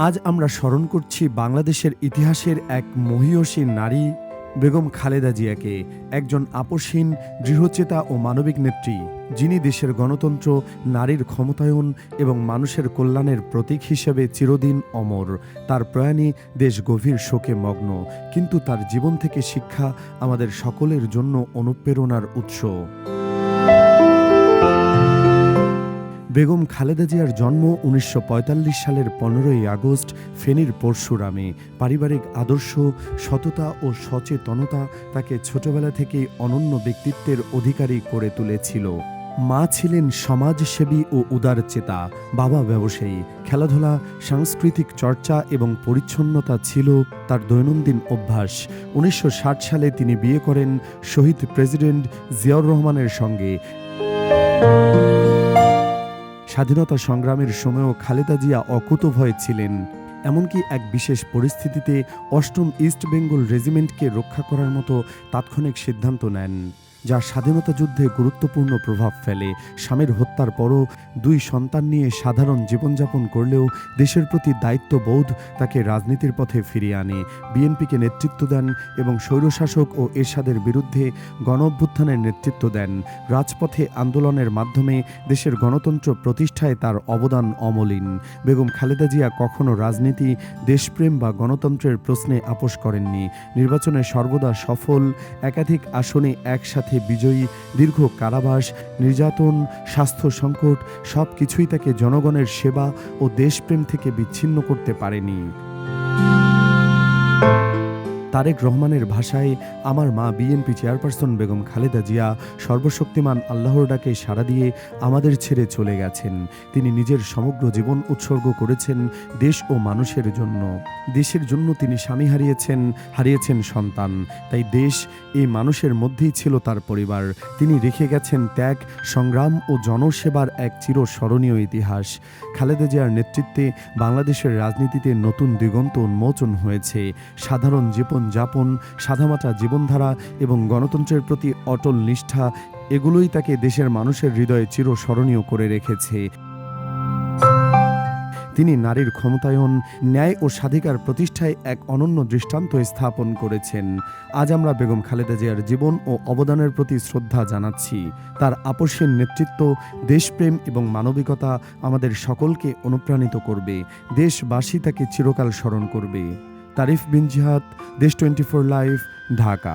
আজ আমরা স্মরণ করছি বাংলাদেশের ইতিহাসের এক মহীয়সী নারী বেগম খালেদা জিয়াকে, একজন আপোষহীন, দৃঢ়চেতা ও মানবিক নেত্রী, যিনি দেশের গণতন্ত্র, নারীর ক্ষমতায়ন এবং মানুষের কল্যাণের প্রতীক হিসেবে চিরদিন অমর। তার প্রয়াণে দেশ গভীর শোকে মগ্ন, কিন্তু তার জীবন থেকে শিক্ষা আমাদের সকলের জন্য অনুপ্রেরণার উৎস। বেগম খালেদা জিয়ার জন্ম ১৯৪৫ সালের ১৫ই আগস্ট ফেনীর পরশুরামে। পারিবারিক আদর্শ, সততা ও সচেতনতা তাকে ছোটবেলা থেকেই অনন্য ব্যক্তিত্বের অধিকারী করে তুলেছিল। মা ছিলেন সমাজসেবী ও উদারচেতা, বাবা ব্যবসায়ী। খেলাধুলা, সাংস্কৃতিক চর্চা এবং পরিচ্ছন্নতা ছিল তার দৈনন্দিন অভ্যাস। ১৯৬০ সালে তিনি বিয়ে করেন শহীদ প্রেসিডেন্ট জিয়াউর রহমানের সঙ্গে। স্বাধীনতা সংগ্রামের সময়ও খালেদা জিয়া অকুতোভয় ছিলেন। এমনকি এক বিশেষ পরিস্থিতিতে ৮ম ইস্ট বেঙ্গল রেজিমেন্টকে রক্ষা করার মতো তাৎক্ষণিক সিদ্ধান্ত নেন, যা স্বাধীনতা যুদ্ধে গুরুত্বপূর্ণ প্রভাব ফেলে। স্বামীর হত্যার পরও ২ সন্তান নিয়ে সাধারণ জীবনযাপন করলেও দেশের প্রতি দায়িত্ববোধ তাকে রাজনীতির পথে ফিরিয়ে আনে। বিএনপিকে নেতৃত্ব দেন এবং স্বৈরশাসক ও এরশাদের বিরুদ্ধে গণঅভ্যুত্থানের নেতৃত্ব দেন। রাজপথে আন্দোলনের মাধ্যমে দেশের গণতন্ত্র প্রতিষ্ঠায় তার অবদান অমলিন। বেগম খালেদা জিয়া কখনো রাজনীতি, দেশপ্রেম বা গণতন্ত্রের প্রশ্নে আপোস করেননি। নির্বাচনে সর্বদা সফল, একাধিক আসনে একসাথে বিজয়ী। দীর্ঘ কারাবাস, নির্যাতন, স্বাস্থ্য সংকট সব কিছুই তাকে জনগণের সেবা ও দেশপ্রেম থেকে বিচ্ছিন্ন করতে পারেনি। তারেক রহমানের ভাষায়, আমার মা বিএনপি চেয়ারপারসন বেগম খালেদা জিয়া সর্বশক্তিমান আল্লাহর ডাকে সাড়া দিয়ে আমাদের ছেড়ে চলে গেছেন। তিনি নিজের সমগ্র জীবন উৎসর্গ করেছেন দেশ ও মানুষের জন্য। দেশের জন্য তিনি স্বামী হারিয়েছেন সন্তান। তাই দেশ, এই মানুষের মধ্যেই ছিল তার পরিবার। তিনি রেখে গেছেন ত্যাগ, সংগ্রাম ও জনসেবার এক চিরস্মরণীয় ইতিহাস। খালেদা জিয়ার নেতৃত্বে বাংলাদেশের রাজনীতিতে নতুন দিগন্ত উন্মোচন হয়েছে। সাধারণ জীবনযাপন, সাদামাটা জীবনধারা এবং গণতন্ত্রের প্রতি অটল নিষ্ঠা, এগুলোই তাকে দেশের মানুষের হৃদয়ে চিরস্মরণীয় করে রেখেছে। তিনি নারীর ক্ষমতায়ন, ন্যায় ও স্বাধিকার প্রতিষ্ঠায় এক অনন্য দৃষ্টান্ত স্থাপন করেছেন। আজ আমরা বেগম খালেদা জিয়ার জীবন ও অবদানের প্রতি শ্রদ্ধা জানাচ্ছি। তার আপোষহীন নেতৃত্ব, দেশপ্রেম এবং মানবিকতা আমাদের সকলকে অনুপ্রাণিত করবে। দেশবাসী তাকে চিরকাল স্মরণ করবে। তারিফ বিন জিহাদ, দেশ 24 লাইভ, ঢাকা।